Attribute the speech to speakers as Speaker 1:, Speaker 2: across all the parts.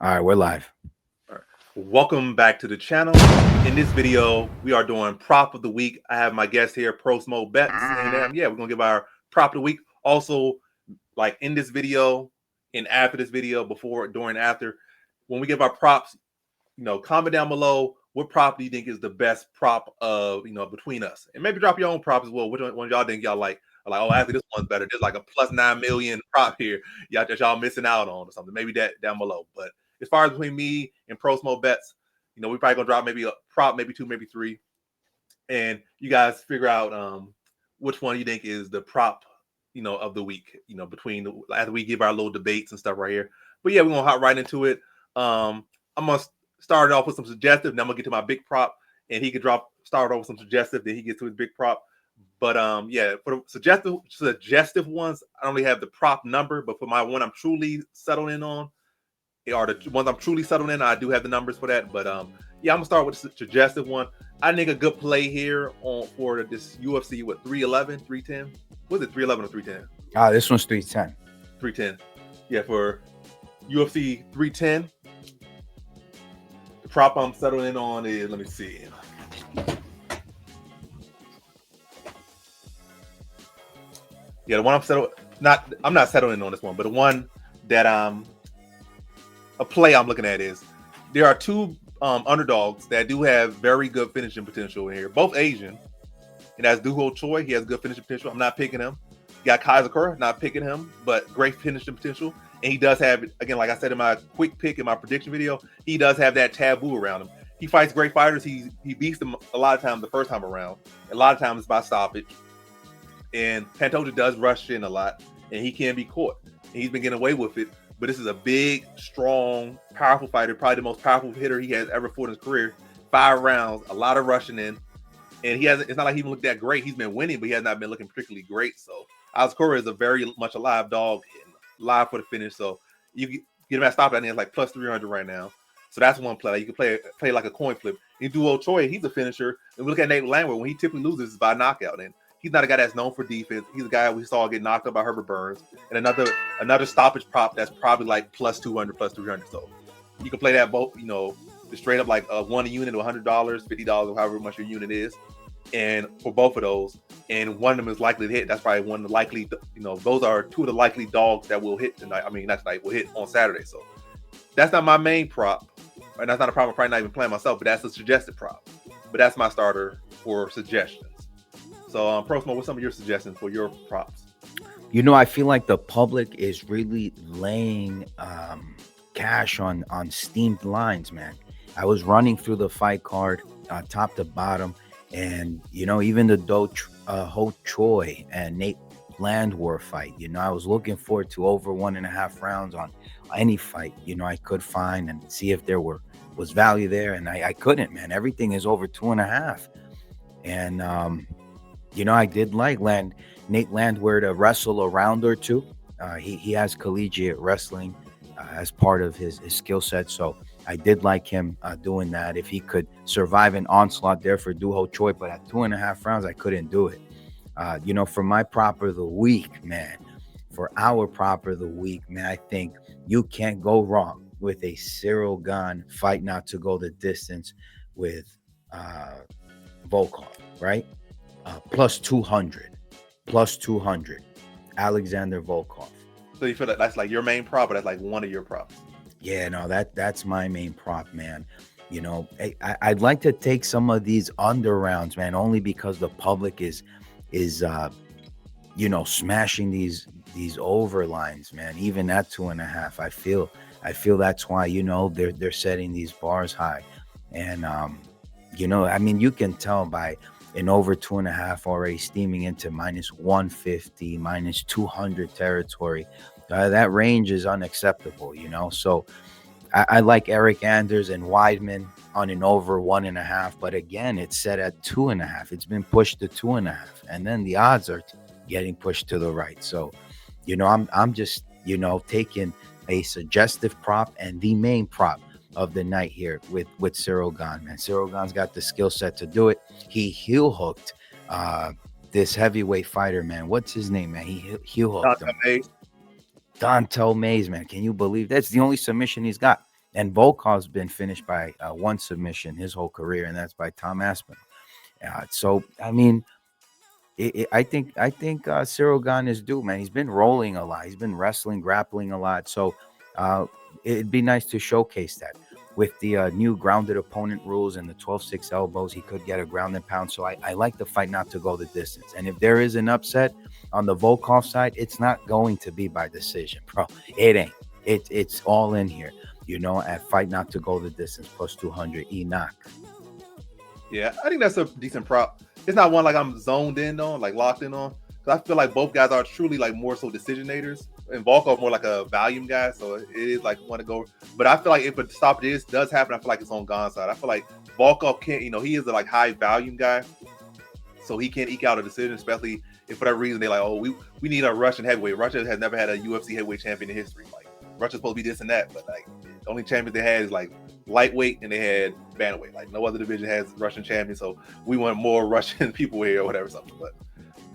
Speaker 1: All right, we're live.
Speaker 2: All right. Welcome back to the channel. In this video, we are doing prop of the week. I have my guest here, PROSCHMOBETS, and yeah, we're gonna give our prop of the week. Also, like in this video and after this video, before, during, after, when we give our props, comment down below what prop do you think is the best prop of between us, and maybe drop your own prop as well. Which one y'all think y'all like? Like, oh, actually, this one's better. There's like a plus 9 million prop here. Y'all that y'all missing out on or something. Maybe that down below. But as far as between me and PROSCHMOBETS, we probably gonna drop maybe a prop, maybe two, maybe three, and you guys figure out which one you think is the prop, of the week. Between after we give our little debates and stuff right here. But yeah, we're gonna hop right into it. I'm gonna start it off with some suggestive, and I'm gonna get to my big prop, and he could start off with some suggestive, then he gets to his big prop. But yeah, for the suggestive ones, I only have the prop number, but for my one I'm truly settled in on, are the ones I'm truly settled in. I do have the numbers for that. But yeah, I'm gonna start with the suggestive one. I think a good play here for this UFC with 311, 310. Was it 311 or 310?
Speaker 1: This one's 310.
Speaker 2: 310. Yeah, for UFC 310. The prop I'm settling in on is, let me see. Yeah, the one I'm not settling on this one, but the one that a play I'm looking at is there are two underdogs that do have very good finishing potential in here, both Asian. And that's Duho Choi. He has good finishing potential. I'm not picking him. You got Asakura, not picking him, but great finishing potential. And he does have, again, like I said in my quick pick in my prediction video, he does have that taboo around him. He fights great fighters. He beats them a lot of times the first time around. A lot of times it's by stoppage. And Pantoja does rush in a lot, and he can be caught. And he's been getting away with it. But this is a big, strong, powerful fighter, probably the most powerful hitter he has ever fought in his career. 5 rounds, a lot of rushing in. And it's not like he even looked that great. He's been winning, but he has not been looking particularly great. So Asakura is a very much a live dog, live for the finish. So you get him at stop. I think it's like plus 300 right now. So that's one play. You can play like a coin flip. You do old Choi, he's a finisher. And we look at Nate Landwehr, when he typically loses, it's by knockout. And he's not a guy that's known for defense. He's a guy we saw get knocked up by Herbert Burns. And another stoppage prop that's probably like plus 200, plus 300. So you can play that both, straight up like one unit to $100, $50, or however much your unit is. And for both of those, and one of them is likely to hit. That's probably one of the likely, those are two of the likely dogs that will hit tonight. I mean, not tonight, will hit on Saturday. So that's not my main prop. And that's not a problem. I'm probably not even playing myself, but that's a suggested prop. But that's my starter for suggestions. So, PROSCHMO, what's some of your suggestions for your props?
Speaker 1: I feel like the public is really laying cash on steamed lines, man. I was running through the fight card, top to bottom, and even the Ho Choi and Nate Landwehr fight. I was looking forward to over 1.5 rounds on any fight I could find and see if there was value there, and I couldn't, man. Everything is over 2.5, and I did like Nate Landwehr to wrestle a round or two. He has collegiate wrestling as part of his skill set, so I did like him doing that. If he could survive an onslaught there for Duho Choi, but at 2.5 rounds, I couldn't do it. For my prop of the week, man, for our prop of the week, man, I think you can't go wrong with a Cyril Gane fight not to go the distance with Volkov, right? Plus 200, Alexander Volkov.
Speaker 2: So you feel like that's like your main prop, or that's like one of your props?
Speaker 1: Yeah, no, that's my main prop, man. I'd like to take some of these under rounds, man, only because the public is smashing these over lines, man. Even at 2.5, I feel that's why they're setting these bars high, and I mean, you can tell by an over 2.5 already steaming into minus 150, minus 200 territory. That range is unacceptable, So I like Eric Anders and Weidman on an over 1.5, but again, it's set at 2.5. It's been pushed to 2.5, and then the odds are getting pushed to the right. So, I'm just taking a suggestive prop and the main prop of the night here with Cyril Gane, man. Cyril Gane's got the skill set to do it. He heel hooked this heavyweight fighter, man. What's his name, man? He heel hooked him. Dontel Mays, man. Can you believe that's the only submission he's got? And Volkov's been finished by one submission his whole career, and that's by Tom Aspinall. So I mean, I think Cyril Gane is due, man. He's been rolling a lot. He's been wrestling, grappling a lot. So uh, it'd be nice to showcase that. With the new grounded opponent rules and the 12-6 elbows, he could get a ground and pound. So I like the fight not to go the distance. And if there is an upset on the Volkov side, it's not going to be by decision, bro. It ain't. It's all in here, at fight not to go the distance plus 200 Enoch.
Speaker 2: Yeah, I think that's a decent prop. It's not one like I'm zoned in on, like locked in on. Because I feel like both guys are truly like more so decisionators. And Volkov more like a volume guy, so it is like want to go. But I feel like if a stoppage does happen, I feel like it's on Gane's side. I feel like Volkov can't, he is a like high volume guy, so he can't eke out a decision, especially if for that reason they're like, oh, we need a Russian heavyweight. Russia has never had a UFC heavyweight champion in history. Like Russia's supposed to be this and that, but like the only champions they had is like lightweight and they had bantamweight. Like no other division has Russian champions, so we want more Russian people here or whatever something. But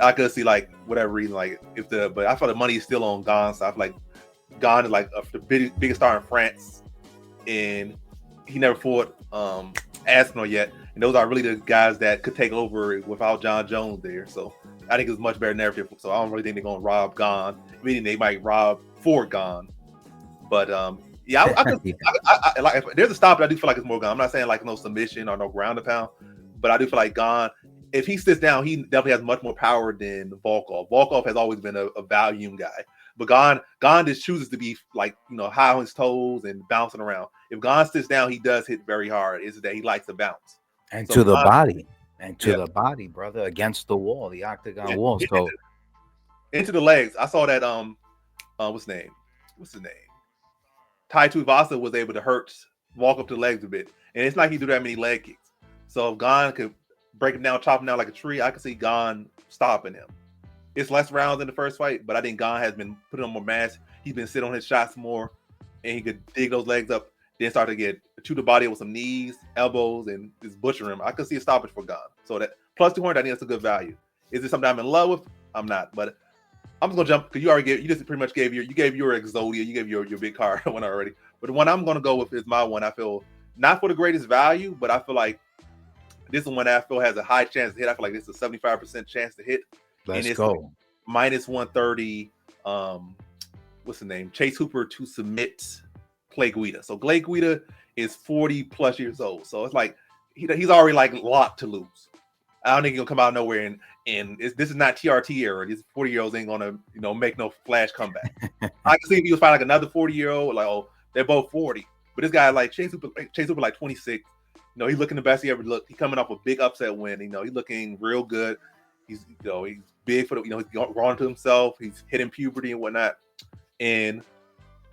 Speaker 2: I could see like whatever reason, like but I feel the money is still on Gane. So I feel like Gane is like the biggest star in France, and he never fought Aspinall yet. And those are really the guys that could take over without John Jones there. So I think it's much better narrative. So I don't really think they're going to rob Gane. Meaning they might rob for Gane. But yeah, I like if there's a stop. I do feel like it's more Gane. I'm not saying like no submission or no ground and pound, but I do feel like Gane, if he sits down, he definitely has much more power than Volkov. Volkov has always been a volume guy, but Gane just chooses to be like high on his toes and bouncing around. If Gane sits down, he does hit very hard. Is that he likes to bounce
Speaker 1: and so to the body and to the body, brother, against the wall, the octagon wall. So
Speaker 2: into the legs. I saw that what's his name? Tai Tuivasa was able to walk up to the legs a bit, and it's like he do that many leg kicks. So if Gane could break him down, chop him down like a tree, I could see Gane stopping him. It's less rounds in the first fight, but I think Gane has been putting on more mass. He's been sitting on his shots more, and he could dig those legs up, then start to get to the body with some knees, elbows, and just butcher him. I could see a stoppage for Gane. So that plus 200, I think that's a good value. Is it something I'm in love with? I'm not, but I'm just gonna jump because you just pretty much gave your Exodia, you gave your big card one already. But the one I'm gonna go with is my one. I feel not for the greatest value, but I feel like this is one I feel has a high chance to hit. I feel like this is a 75% chance to hit.
Speaker 1: Let's go.
Speaker 2: Like minus 130. What's the name? Chase Hooper to submit Clay Guida. So Clay Guida is 40 plus years old. So it's like he's already like locked to lose. I don't think he'll come out of nowhere and this is not TRT era. These 40-year-olds ain't gonna make no flash comeback. I can see if he was fighting like another 40-year-old, like they're both 40, but this guy like Chase Hooper like 26. He's looking the best he ever looked. He's coming off a big upset win. He's looking real good. He's he's big for he's growing to himself. He's hitting puberty and whatnot. And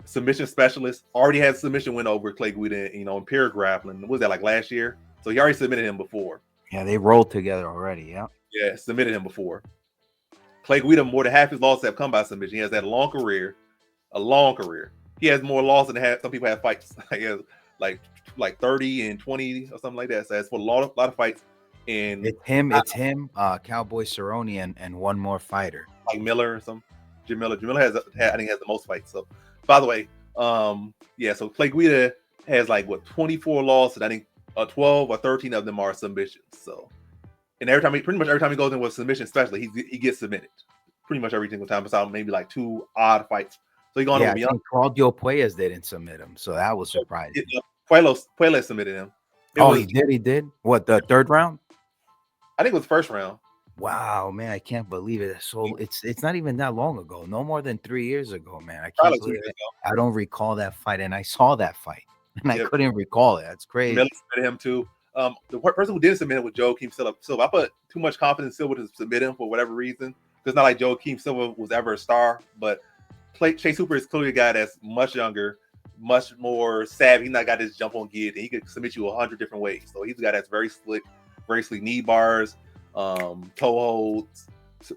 Speaker 2: submission specialist already had a submission win over Clay Guida, in pure grappling. What was that like last year? So he already submitted him before.
Speaker 1: Yeah, they rolled together already.
Speaker 2: Yeah, submitted him before. Clay Guida, more than half his losses have come by submission. He has that long career. He has more losses than some people have fights. He has like 30 and 20 or something like that. So it's for a lot of fights. And
Speaker 1: it's him, Cowboy Cerrone, and one more fighter.
Speaker 2: Like Miller or something. Jim Miller. Jim Miller I think has the most fights. So by the way, so Clay Guida has like 24 losses. I think 12 or 13 of them are submissions. So, and pretty much every time he goes in with submission, especially he gets submitted pretty much every single time. Besides maybe like two odd fights. So he going over beyond.
Speaker 1: Claudio Puelles didn't submit him, so that was surprising.
Speaker 2: Puelles submitted him.
Speaker 1: He did. What, the third round?
Speaker 2: I think it was the first round.
Speaker 1: Wow, man, I can't believe it. So it's not even that long ago. No more than 3 years ago, man. I can't believe it. I don't recall that fight, and I saw that fight. And I couldn't recall it. That's crazy.
Speaker 2: Miller submitted him too. The person who didn't submit him was Joaquim Silva. I put too much confidence in Silva to submit him for whatever reason. It's not like Joaquim Silva was ever a star, but Chase Hooper is clearly a guy that's much younger, much more savvy. He's not got this jump on guillotine. He could submit you 100 different ways. So he's a guy that's very slick knee bars, toe holds,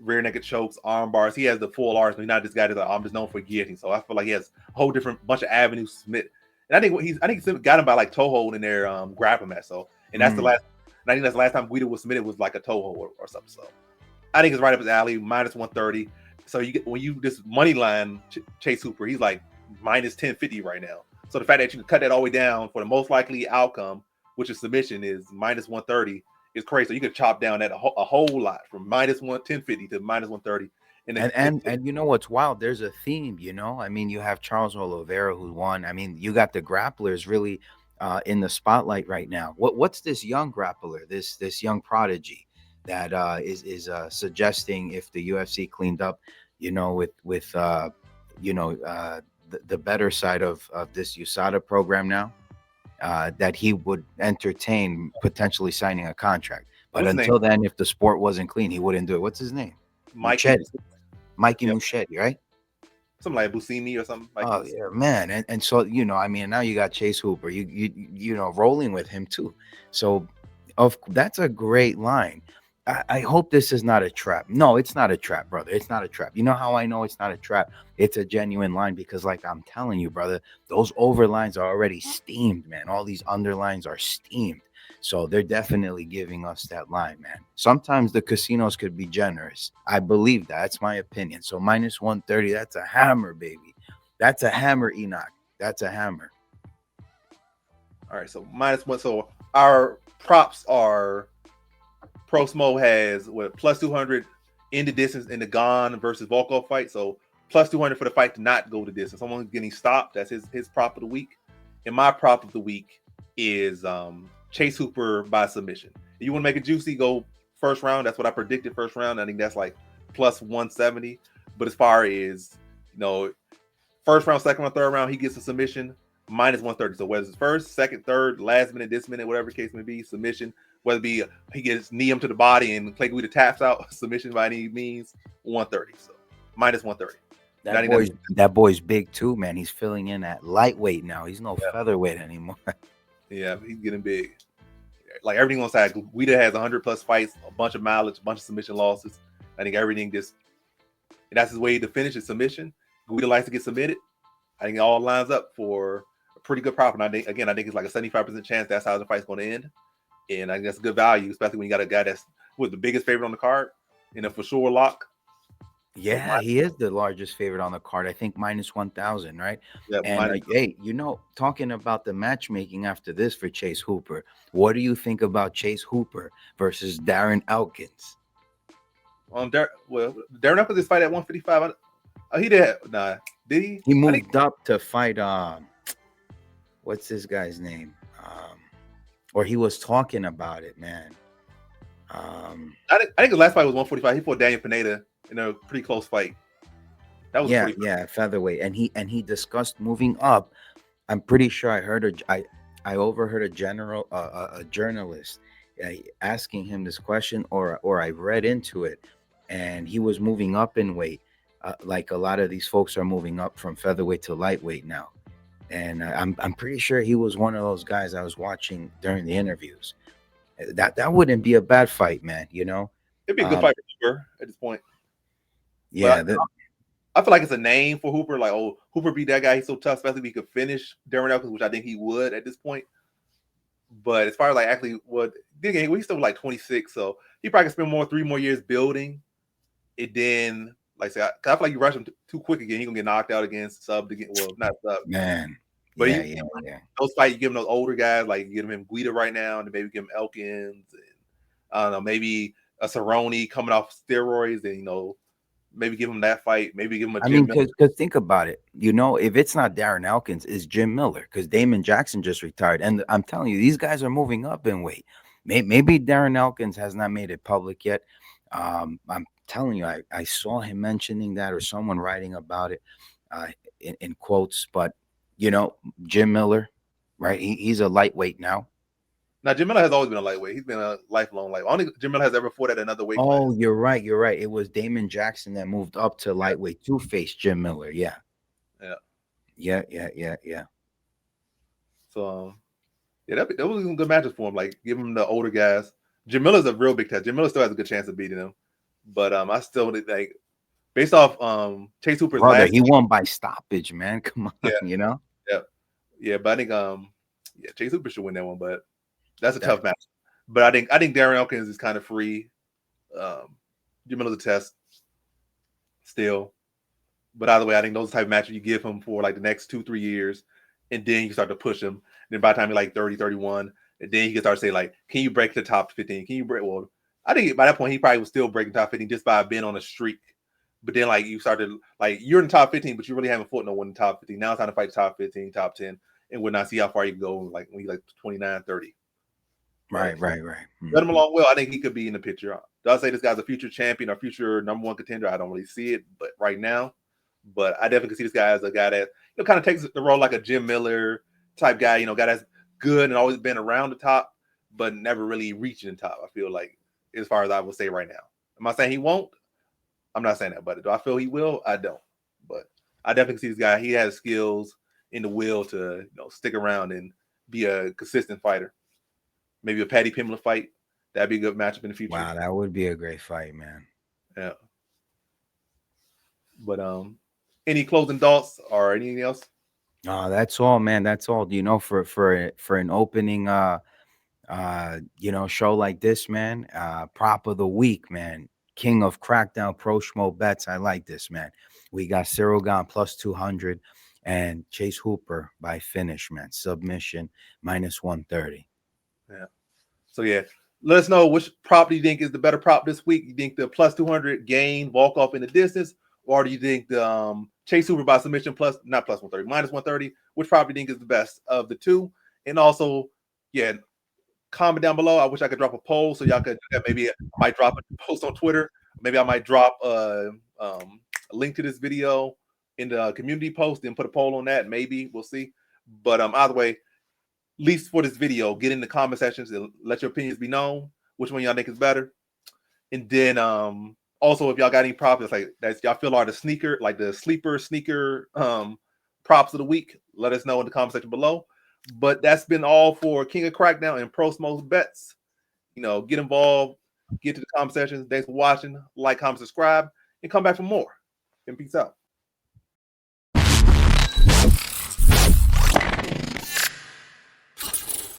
Speaker 2: rear naked chokes, arm bars. He has the full arsenal. He's not this guy that's like, I'm just known for guillotine. So I feel like he has a whole different bunch of avenues to submit. And I think he's got him by like toe hold in their grappling match. So, and that's the last. And I think that's the last time Guida was submitted was like a toe hold or something. So, I think it's right up his alley. minus 130. So when you this money line Chase Hooper, he's like minus 1050 right now. So the fact that you can cut that all the way down for the most likely outcome, which is submission, is minus 130, is crazy. So you could chop down that a whole lot from minus 1050 to minus 130.
Speaker 1: And you know what's wild? There's a theme, you know. I mean, you have Charles Oliveira who won. I mean, you got the grapplers really in the spotlight right now. What's this young grappler, this young prodigy that is suggesting if the UFC cleaned up, you know, with the better side of this USADA program now, that he would entertain potentially signing a contract. But
Speaker 2: What's his name?
Speaker 1: until then, if the sport wasn't clean, he wouldn't do it. What's his name?
Speaker 2: Mikey.
Speaker 1: Mikey
Speaker 2: Yep.
Speaker 1: Muschetti, right?
Speaker 2: Something like Buscemi or something. Like
Speaker 1: Oh yeah, man. And so, you know, I mean, now you got Chase Hooper, you know, rolling with him too. So that's a great line. I hope this is not a trap. No, it's not a trap, brother. It's not a trap. You know how I know it's not a trap? It's a genuine line because, like I'm telling you, brother, those overlines are already steamed, man. All these underlines are steamed. So they're definitely giving us that line, man. Sometimes the casinos could be generous. I believe that. That's my opinion. So minus 130, that's a hammer, baby. That's a hammer, Enoch. That's a hammer.
Speaker 2: All right, so minus one. So our props are Pro Smo has what plus 200 in the distance in the Gane versus Volkov fight. So plus 200 for the fight to not go the distance. Someone getting stopped. That's his prop of the week. And my prop of the week is Chase Hooper by submission. If you want to make it juicy, go first round. That's what I predicted first round. I think that's like plus 170. But as far as, you know, first round, second round, third round, he gets a submission, minus 130. So whether it's first, second, third, last minute, this minute, whatever the case may be, submission, whether it be he gets knee him to the body and Clay Guida taps out, submission by any means, 130. So minus 130.
Speaker 1: That boy's big too, man. He's filling in at lightweight now. He's no featherweight anymore.
Speaker 2: Yeah, he's getting big. Like everything on side, Guida has 100 plus fights, a bunch of mileage, a bunch of submission losses. I think everything just, and that's his way to finish his submission. Guida likes to get submitted. I think it all lines up for a pretty good profit. And I think it's like a 75% chance that's how the fight's going to end. And I think that's good value, especially when you got a guy that's with the biggest favorite on the card in a for sure lock.
Speaker 1: Yeah, he is the largest favorite on the card. I think minus 1,000, right?
Speaker 2: Yeah,
Speaker 1: and hey, you know, talking about the matchmaking after this for Chase Hooper, what do you think about Chase Hooper versus Darren Elkins?
Speaker 2: Darren Elkins is fight at 155. He did. Nah, did he?
Speaker 1: He moved up to fight. What's this guy's name? Or he was talking about it, man.
Speaker 2: I think the last fight was 145. He fought Daniel Pineda in a pretty close fight.
Speaker 1: That was featherweight, and he discussed moving up. I'm pretty sure I overheard a journalist asking him this question, or I read into it, and he was moving up in weight, like a lot of these folks are moving up from featherweight to lightweight now, and I'm pretty sure he was one of those guys I was watching during the interviews. That wouldn't be a bad fight, man. You know,
Speaker 2: it'd be a good fight for sure at this point.
Speaker 1: Yeah,
Speaker 2: I feel like it's a name for Hooper. Like, oh, Hooper beat that guy. He's so tough, especially if he could finish Darren Elkins, which I think he would at this point. But as far as like actually he's still like 26, so he probably can spend 3 more years building. It then, like I said, I feel like you rush him too quick again, he's gonna get knocked out against subbed again. Well, not subbed,
Speaker 1: man.
Speaker 2: But those fights, you give him those older guys, like you give him Guida right now, and maybe give him Elkins, and I don't know, maybe a Cerrone coming off steroids, and you know, maybe give him that fight. Maybe give him a Jim Miller.
Speaker 1: Because think about it. You know, if it's not Darren Elkins, it's Jim Miller, because Damon Jackson just retired. And I'm telling you, these guys are moving up in weight. Maybe Darren Elkins has not made it public yet. I'm telling you, I saw him mentioning that, or someone writing about it in quotes. But, you know, Jim Miller, right? He's a lightweight now.
Speaker 2: Now, Jim Miller has always been a lightweight. He's been a lifelong lightweight. Only Jim Miller has ever fought at another weight class.
Speaker 1: Oh, you're right. It was Damon Jackson that moved up to lightweight to face Jim Miller. Yeah.
Speaker 2: So, that was some good matches for him. Like, give him the older guys. Jim Miller's a real big test. Jim Miller still has a good chance of beating him. But I still like, based off Chase Hooper's
Speaker 1: last, he won by stoppage, man. Come on, you know.
Speaker 2: Yeah. But I think Chase Hooper should win that one. But that's a tough match. But I think Darren Elkins is kind of free. Jim Miller's a test still. But either way, I think those type of matches you give him for like the next 2-3 years. and then you start to push him. And then by the time you're like 30, 31, and then he can start to say like, can you break the top 15? Can you break? Well, I think by that point he probably was still breaking top 15 just by being on a streak. But then like you started like you're in the top 15, but you really haven't fought no one in the top 15. Now it's time to fight top 15, top 10, and we'll not see how far you can go like when you're like 29, 30.
Speaker 1: Right.
Speaker 2: Let him along well. I think he could be in the picture. Do I say this guy's a future champion or future #1 contender? I don't really see it, but right now. But I definitely see this guy as a guy that kind of takes the role like a Jim Miller type guy. Guy that's good and always been around the top, but never really reaching the top. I feel like, as far as I will say right now. Am I saying he won't? I'm not saying that, but do I feel he will? I don't. But I definitely see this guy. He has skills in the will to stick around and be a consistent fighter. Maybe a Paddy Pimblett fight. That'd be a good matchup in the future.
Speaker 1: Wow, that would be a great fight, man.
Speaker 2: Yeah. But any closing thoughts or anything else?
Speaker 1: That's all, man. That's all. For an opening show like this, man. Prop of the week, man. King of Crackdown Pro Schmo Bets. I like this, man. We got Cyril Gane plus 200 and Chase Hooper by finish, man. Submission minus 130.
Speaker 2: Yeah. So yeah, let us know which prop do you think is the better prop this week. You think the plus 200 Gane walk off in the distance, or do you think the Chase Hooper by submission not plus 130, minus 130? Which prop do you think is the best of the two? And also, yeah, comment down below. I wish I could drop a poll so y'all could do that. Maybe I might drop a post on Twitter. Maybe I might drop a link to this video in the community post and put a poll on that. Maybe we'll see. But either way, at least for this video, get in the comment sections and let your opinions be known. Which one y'all think is better? And then also, if y'all got any props like that y'all feel are the sleeper sneaker props of the week, let us know in the comment section below. But that's been all for King of Crackdown and PROSCHMOBETS. Get involved, get to the comment section. Thanks for watching. Like, comment, subscribe, and come back for more. And peace out.